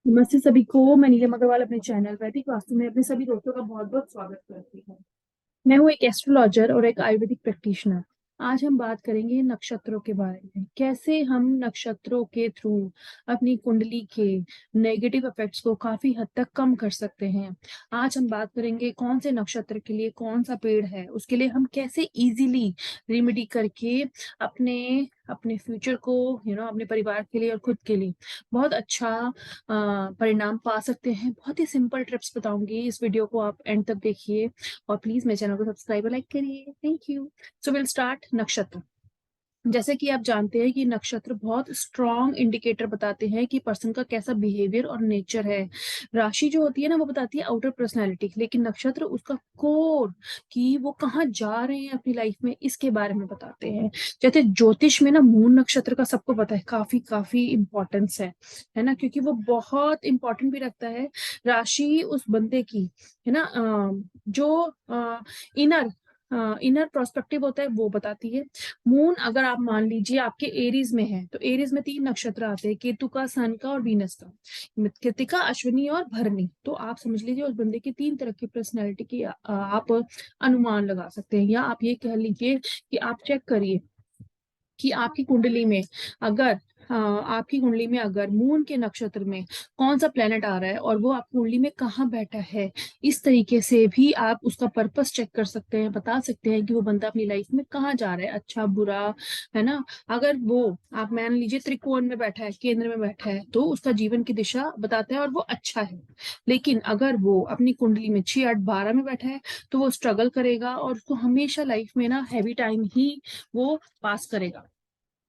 नमस्ते सभी को। मैं नीलम अग्रवाल अपने चैनल वैदिक वास्तु में अपने सभी दोस्तों का बहुत बहुत स्वागत करती हूँ। मैं हूँ एक एस्ट्रोलॉजर और एक आयुर्वेदिक प्रैक्टिशनर। आज हम बात करेंगे नक्षत्रों के बारे में, कैसे हम नक्षत्रों के थ्रू अपनी कुंडली के नेगेटिव इफेक्ट्स को काफी हद तक कम कर सकते हैं। आज हम बात करेंगे कौन से नक्षत्र के लिए कौन सा पेड़ है, उसके लिए हम कैसे इजीली रेमेडी करके अपने अपने फ्यूचर को अपने परिवार के लिए और खुद के लिए बहुत अच्छा परिणाम पा सकते हैं। बहुत ही सिंपल टिप्स बताऊंगी, इस वीडियो को आप एंड तक देखिए और प्लीज मेरे चैनल को सब्सक्राइब और लाइक करिए। Thank you. So will start. नक्षत्र, जैसे कि आप जानते हैं कि नक्षत्र बहुत स्ट्रॉन्ग इंडिकेटर बताते हैं कि पर्सन का कैसा बिहेवियर और नेचर है। राशि जो होती है ना, वो बताती है आउटर पर्सनैलिटी, लेकिन नक्षत्र उसका कोर, कि वो कहाँ जा रहे हैं अपनी लाइफ में, इसके बारे में बताते हैं। जैसे ज्योतिष में ना, मून नक्षत्र का सबको पता है, काफी काफी इंपॉर्टेंस है ना, क्योंकि वो बहुत इंपॉर्टेंट भी रखता है। राशि उस बंदे की, है ना, जो इनर इनर प्रोस्पेक्टिव होता है वो बताती है। मून अगर आप मान लीजिए आपके एरीज में है, तो एरीज में 3 नक्षत्र आते हैं, केतु का, सन का और वीनस का, कृतिका, अश्विनी और भरणी। तो आप समझ लीजिए उस बंदे की 3 तरह की पर्सनैलिटी की आप अनुमान लगा सकते हैं, या आप ये कह लीजिए कि आप चेक करिए कि आपकी कुंडली में अगर मून के नक्षत्र में कौन सा प्लेनेट आ रहा है और वो आपकी कुंडली में कहाँ बैठा है। इस तरीके से भी आप उसका पर्पस चेक कर सकते हैं, बता सकते हैं कि वो बंदा अपनी लाइफ में कहाँ जा रहा है, अच्छा बुरा, है ना। अगर वो, आप मान लीजिए त्रिकोण में बैठा है, केंद्र में बैठा है, तो उसका जीवन की दिशा बताता है और वो अच्छा है। लेकिन अगर वो अपनी कुंडली में 6, 8, 12 में बैठा है, तो वो स्ट्रगल करेगा और उसको हमेशा लाइफ में ना हैवी टाइम ही वो पास करेगा।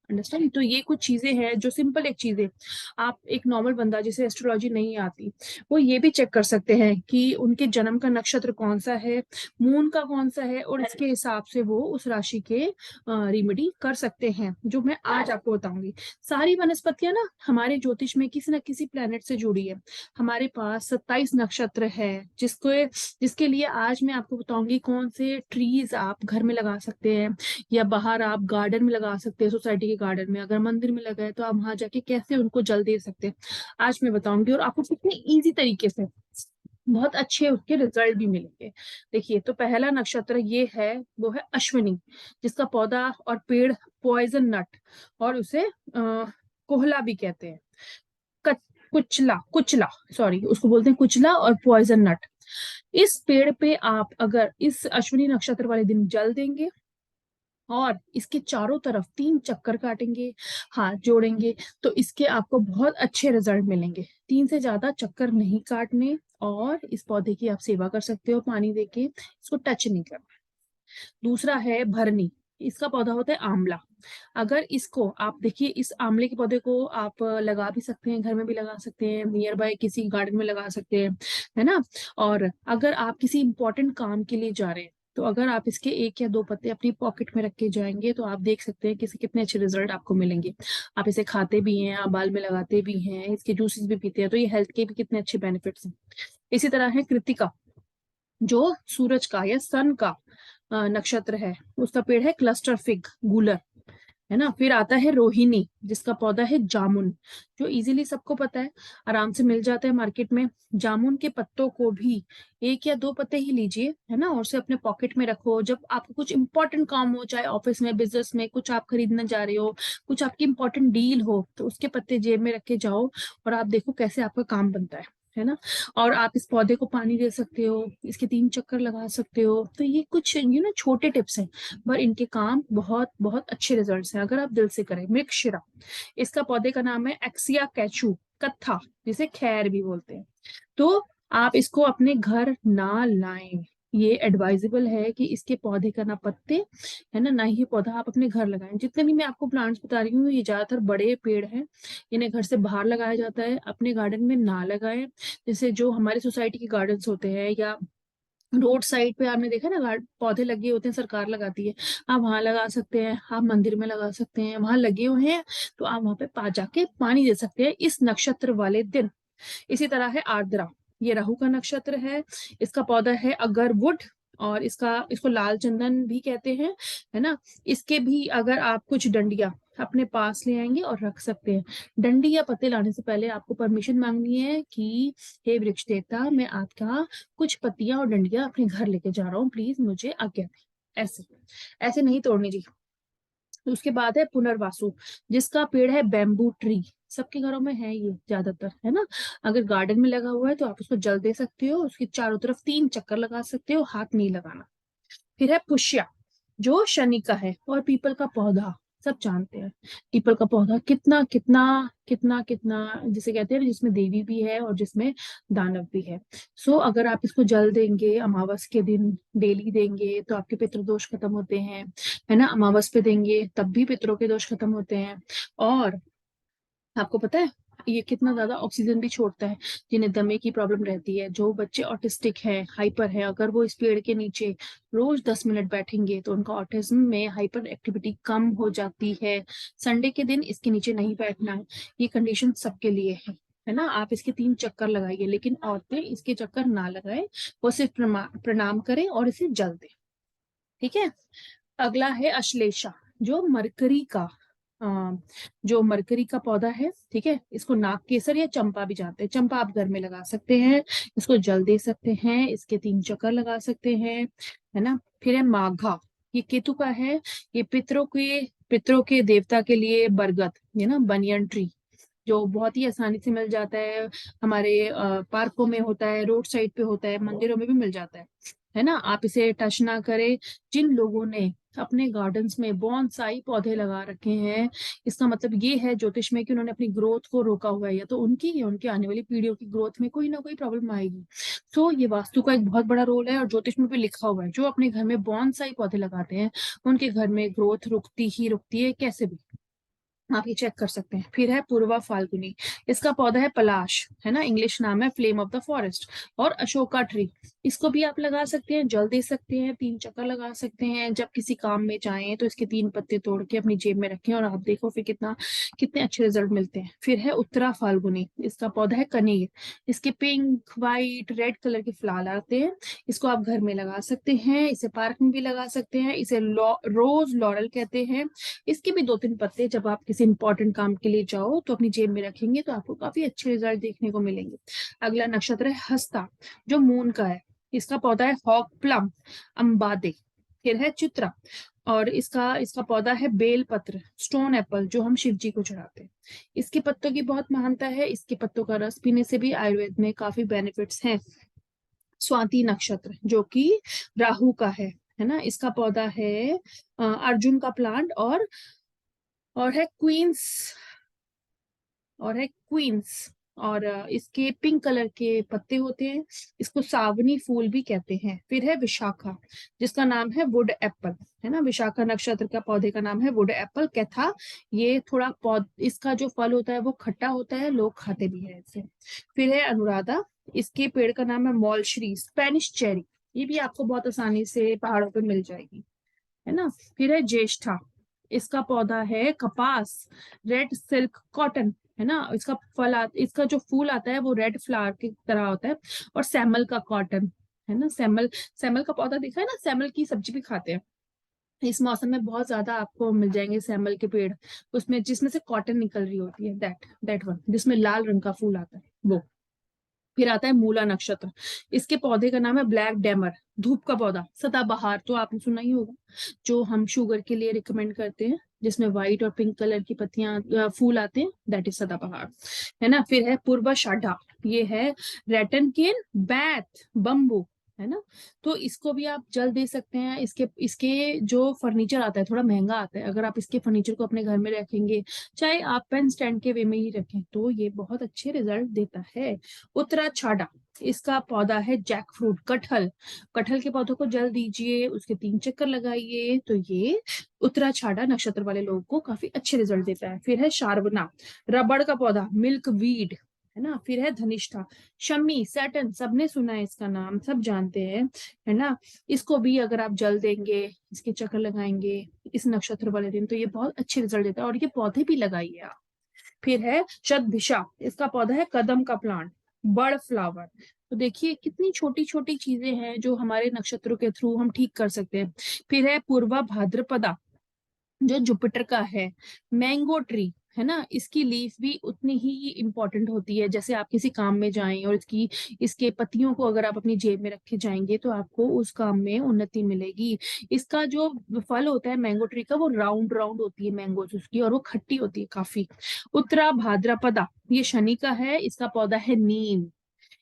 अंडरस्टैंड। तो ये कुछ चीजें हैं जो सिंपल एक चीजें, आप एक नॉर्मल बंदा जिसे एस्ट्रोलॉजी नहीं आती, वो ये भी चेक कर सकते हैं कि उनके जन्म का नक्षत्र कौन सा है, मून का कौन सा है, और इसके हिसाब से वो उस राशि के रिमेडी कर सकते हैं, जो मैं आज आपको बताऊंगी। सारी वनस्पतियां ना हमारे ज्योतिष में किसी न किसी प्लेनेट से जुड़ी है। हमारे पास 27 नक्षत्र है, जिसके लिए आज मैं आपको बताऊंगी कौन से ट्रीज आप घर में लगा सकते हैं, या बाहर आप गार्डन में लगा सकते हैं, सोसाइटी के गार्डन में। अगर मंदिर में लगा है तो आप वहां जाके कैसे उनको जल दे सकते हैं, आज मैं बताऊंगी, और आपको कितने इजी तरीके से बहुत अच्छे उसके रिजल्ट भी मिलेंगे। देखिए, तो पहला नक्षत्र ये है, वो है अश्विनी, जिसका पौधा और पेड़ पॉइजन नट, और उसे कोहला भी कहते हैं। कच- कुचला कुचला सॉरी, उसको बोलते हैं कुचला और पॉइजन नट। इस पेड़ पे आप अगर इस अश्विनी नक्षत्र वाले दिन जल देंगे और इसके चारों तरफ 3 चक्कर काटेंगे, हाथ जोड़ेंगे, तो इसके आपको बहुत अच्छे रिजल्ट मिलेंगे। 3 से ज्यादा चक्कर नहीं काटने, और इस पौधे की आप सेवा कर सकते हो पानी देके, इसको टच नहीं करना। दूसरा है भरनी, इसका पौधा होता है आंवला। अगर इसको आप देखिए, इस आंवले के पौधे को आप लगा भी सकते हैं, घर में भी लगा सकते हैं, नियर बाय किसी गार्डन में लगा सकते हैं, है ना। और अगर आप किसी इंपॉर्टेंट काम के लिए जा रहे हैं, तो अगर आप इसके 1 या 2 पत्ते अपनी पॉकेट में रख के जाएंगे, तो आप देख सकते हैं कि इसके कितने अच्छे रिजल्ट आपको मिलेंगे। आप इसे खाते भी हैं, आप बाल में लगाते भी हैं, इसके जूसेस भी पीते हैं, तो ये हेल्थ के भी कितने अच्छे बेनिफिट्स हैं। इसी तरह है कृतिका, जो सूरज का या सन का नक्षत्र है, उसका पेड़ है क्लस्टर फिग गूलर, है ना। फिर आता है रोहिणी, जिसका पौधा है जामुन, जो इजीली सबको पता है, आराम से मिल जाता है मार्केट में। जामुन के पत्तों को भी 1 या 2 पत्ते ही लीजिए, है ना, और उसे अपने पॉकेट में रखो। जब आपको कुछ इंपॉर्टेंट काम हो, चाहे ऑफिस में, बिजनेस में कुछ आप खरीदने जा रहे हो, कुछ आपकी इंपॉर्टेंट डील हो, तो उसके पत्ते जेब में रख के जाओ और आप देखो कैसे आपका काम बनता है ना। और आप इस पौधे को पानी दे सकते हो, इसके 3 चक्कर लगा सकते हो। तो ये कुछ छोटे टिप्स हैं, पर इनके काम बहुत बहुत अच्छे रिजल्ट्स हैं अगर आप दिल से करें। मृगशिरा, इसका पौधे का नाम है एक्सिया कैचू कत्था, जिसे खैर भी बोलते हैं। तो आप इसको अपने घर ना लाएं, ये एडवाइजेबल है कि इसके पौधे का ना पत्ते, है ना ही पौधा आप अपने घर लगाएं। जितने भी मैं आपको प्लांट्स बता रही हूँ, ये ज्यादातर बड़े पेड़ हैं, इन्हें घर से बाहर लगाया जाता है, अपने गार्डन में ना लगाएं। जैसे जो हमारे सोसाइटी के गार्डन्स होते हैं, या रोड साइड पे आपने देखा ना, पौधे लगे होते हैं, सरकार लगाती है, आप वहां लगा सकते हैं, आप मंदिर में लगा सकते हैं, वहां लगे हुए हैं, तो आप वहां पे पा जाके पानी दे सकते हैं इस नक्षत्र वाले दिन। इसी तरह है आर्द्रा, ये राहु का नक्षत्र है, इसका पौधा है अगरवुड, और इसको लाल चंदन भी कहते हैं, है ना। इसके भी अगर आप कुछ डंडिया अपने पास ले आएंगे और रख सकते हैं। डंडी या पत्ते लाने से पहले आपको परमिशन मांगनी है कि हे वृक्ष देवता, मैं आपका कुछ पत्तियां और डंडियां अपने घर लेके जा रहा हूँ, प्लीज मुझे आज्ञा दें। ऐसे ऐसे नहीं तोड़नी जी। तो उसके बाद है पुनर्वासु, जिसका पेड़ है बैम्बू ट्री। सबके घरों में है ये ज्यादातर, है ना। अगर गार्डन में लगा हुआ है तो आप उसको जल दे सकते हो, उसके चारों तरफ 3 चक्कर लगा सकते हो, हाथ नहीं लगाना। फिर है पुष्या, जो शनि का है। और पीपल का पौधा, सब जानते हैं पीपल का पौधा कितना कितना कितना कितना, जिसे कहते हैं ना, जिसमें देवी भी है और जिसमें दानव भी है। सो अगर आप इसको जल देंगे अमावस के दिन, डेली देंगे, तो आपके पितृदोष खत्म होते हैं, है ना। अमावस पे देंगे तब भी पितरों के दोष खत्म होते हैं। और आपको पता है ये कितना ज्यादा ऑक्सीजन भी छोड़ता है। जिन्हें दमे की प्रॉब्लम रहती है, जो बच्चे ऑटिस्टिक है, हाइपर है, अगर वो इस पेड़ के नीचे रोज 10 मिनट बैठेंगे तो उनका ऑटिज्म में हाइपर एक्टिविटी कम हो जाती है। संडे के दिन इसके नीचे नहीं बैठना है, ये कंडीशन सबके लिए है ना। आप इसके 3 चक्कर लगाइए, लेकिन औरतें इसके चक्कर ना लगाए, वो सिर्फ प्रणाम करें और इसे जल दें। ठीक है। अगला है अश्लेषा, जो मरकरी का जो मरकरी का पौधा है। ठीक है, इसको नाग केसर या चंपा भी जानते हैं। चंपा आप घर में लगा सकते हैं, इसको जल दे सकते हैं, इसके 3 चक्कर लगा सकते हैं, है ना। फिर है माघा, ये केतु का है। ये पितरों के देवता के लिए बरगद, ये ना बनियन ट्री, जो बहुत ही आसानी से मिल जाता है। हमारे पार्कों में होता है, रोड साइड पे होता है, मंदिरों में भी मिल जाता है ना। आप इसे टच ना करें। जिन लोगों ने अपने गार्डन्स में बॉन्साई पौधे लगा रखे हैं, इसका मतलब ये है ज्योतिष में कि उन्होंने अपनी ग्रोथ को रोका हुआ है, या तो उनकी या उनकी आने वाली पीढ़ियों की ग्रोथ में कोई ना कोई प्रॉब्लम आएगी। तो ये वास्तु का एक बहुत बड़ा रोल है, और ज्योतिष में भी लिखा हुआ है जो अपने घर में बॉन्साई पौधे लगाते हैं उनके घर में ग्रोथ रुकती ही रुकती है, कैसे भी। आप ये चेक कर सकते हैं। फिर है पूर्वा फाल्गुनी, इसका पौधा है पलाश, है ना, इंग्लिश नाम है फ्लेम ऑफ द फॉरेस्ट। और अशोका ट्री, इसको भी आप लगा सकते हैं, जल दे सकते हैं, 3 चक्कर लगा सकते हैं। जब किसी काम में जाएं तो इसके 3 पत्ते तोड़ के अपनी जेब में रखें, और आप देखो फिर कितने अच्छे रिजल्ट मिलते हैं। फिर है उत्तरा फाल्गुनी, इसका पौधा है कनेर। इसके पिंक, व्हाइट, रेड कलर के फ्लावर आते हैं। इसको आप घर में लगा सकते हैं, इसे पार्क में भी लगा सकते हैं। इसे रोज लॉरल कहते हैं। इसके भी 2-3 पत्ते जब आप किसी इंपॉर्टेंट काम के लिए जाओ तो अपनी जेब में रखेंगे तो आपको काफी अच्छे रिजल्ट देखने को मिलेंगे। अगला नक्षत्र है हस्ता, जो मून का है। इसका पौधा है हॉक प्लम अम्बादे। फिर है चित्रा, और इसका इसका पौधा है बेल पत्र स्टोन एप्पल, जो हम शिव जी को चढ़ाते हैं। इसके पत्तों की बहुत महानता है, इसके पत्तों का रस पीने से भी आयुर्वेद में काफी बेनिफिट्स हैं। स्वाति नक्षत्र, जो कि राहु का है ना। इसका पौधा है अर्जुन का प्लांट, और है क्वींस और इसके पिंक कलर के पत्ते होते हैं। इसको सावनी फूल भी कहते हैं। फिर है विशाखा, जिसका नाम है वुड एप्पल, है ना। विशाखा नक्षत्र का पौधे का नाम है वुड एप्पल कैथा। ये थोड़ा इसका जो फल होता है वो खट्टा होता है, लोग खाते भी है इसे। फिर है अनुराधा, इसके पेड़ का नाम है मॉलश्री स्पेनिश चेरी। ये भी आपको बहुत आसानी से पहाड़ों पे मिल जाएगी, है ना। फिर है ज्येष्ठा, इसका पौधा है कपास रेड सिल्क कॉटन, है ना। इसका जो फूल आता है वो रेड फ्लावर की तरह होता है। और सैमल का कॉटन, है ना। सैमल सैमल का पौधा देखा है ना, सैमल की सब्जी भी खाते हैं। इस मौसम में बहुत ज्यादा आपको मिल जाएंगे सैमल के पेड़, उसमें जिसमें से कॉटन निकल रही होती है, दैट वन जिसमें लाल रंग का फूल आता है वो। फिर आता है मूला नक्षत्र, इसके पौधे का नाम है ब्लैक डेमर, धूप का पौधा सदाबहार, तो आपने सुना ही होगा, जो हम शुगर के लिए रिकमेंड करते हैं, जिसमें व्हाइट और पिंक कलर की पत्तियां फूल आते हैं, दैट इज सदाबहार, है ना। फिर है पूर्वाषाढ़ा, ये है रेटन केन बैथ बम्बू, है ना। तो इसको भी आप जल दे सकते हैं। इसके इसके जो फर्नीचर आता है थोड़ा महंगा आता है, अगर आप इसके फर्नीचर को अपने घर में रखेंगे, चाहे आप पेन स्टैंड के वे में ही रखें, तो ये बहुत अच्छे रिजल्ट देता है। उत्तराछाड़ा, इसका पौधा है जैक फ्रूट कटहल। कटहल के पौधों को जल दीजिए, उसके 3 चक्कर लगाइए, तो ये उत्तराछाड़ा नक्षत्र वाले लोगों को काफी अच्छे रिजल्ट देता है। फिर है शारवना, रबड़ का पौधा मिल्क वीड, है ना। फिर है धनिष्ठा, शमी सैटन, सबने सुना है इसका नाम, सब जानते हैं, है ना। इसको भी अगर आप जल देंगे, इसके चक्कर लगाएंगे इस नक्षत्र वाले दिन, तो ये बहुत अच्छे रिजल्ट देता है। और ये पौधे भी लगाइए आप। फिर है शतभिषा, इसका पौधा है कदम का प्लांट बर्ड फ्लावर। तो देखिए कितनी छोटी छोटी चीजें हैं जो हमारे नक्षत्रों के थ्रू हम ठीक कर सकते हैं। फिर है पूर्वा भाद्रपदा, जो जुपिटर का है, मैंगो ट्री है ना, इसकी लीफ भी उतनी ही इंपॉर्टेंट होती है। जैसे आप किसी काम में जाएं और इसके पत्तियों को अगर आप अपनी जेब में रखे जाएंगे तो आपको उस काम में उन्नति मिलेगी। इसका जो फल होता है मैंगो ट्री का, वो राउंड राउंड होती है मैंगोज उसकी, और वो खट्टी होती है काफी। उत्तरा भाद्रपदा, ये शनि का है, इसका पौधा है नीम।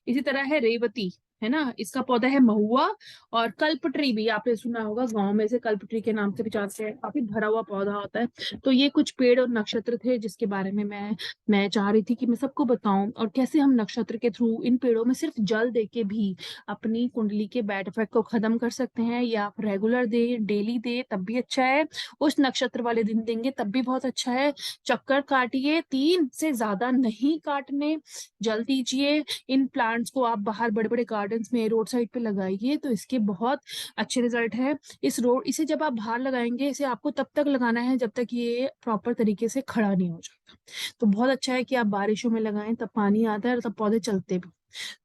इसी तरह है रेवती, है ना, इसका पौधा है महुआ। और कल्पट्री भी आपने सुना होगा, गांव में से कल्पट्री के नाम से भी जानते हैं, काफी भरा हुआ पौधा होता है। तो ये कुछ पेड़ और नक्षत्र थे जिसके बारे में मैं चाह रही थी कि मैं सबको बताऊं, और कैसे हम नक्षत्र के थ्रू इन पेड़ों में सिर्फ जल दे के भी अपनी कुंडली के बैड इफेक्ट को खत्म कर सकते हैं। या आप रेगुलर दे, डेली दे, तब भी अच्छा है। उस नक्षत्र वाले दिन देंगे तब भी बहुत अच्छा है। चक्कर काटिए, 3 से ज्यादा नहीं काटने, जल दीजिए। इन प्लांट्स को आप बाहर बड़े बड़े गार्डन्स में, रोड साइड पे लगाइए, तो इसके बहुत अच्छे रिजल्ट है। इसे जब आप बाहर लगाएंगे, इसे आपको तब तक लगाना है जब तक ये प्रॉपर तरीके से खड़ा नहीं हो जाता। तो बहुत अच्छा है कि आप बारिशों में लगाएं, तब पानी आता है और तब पौधे चलते भी।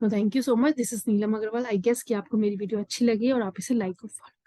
तो thank you so much, this is Neelam Agarwal. I guess कि आपको मेरी वीडियो अच्छी लगी और आप इसे लाइक और फॉलो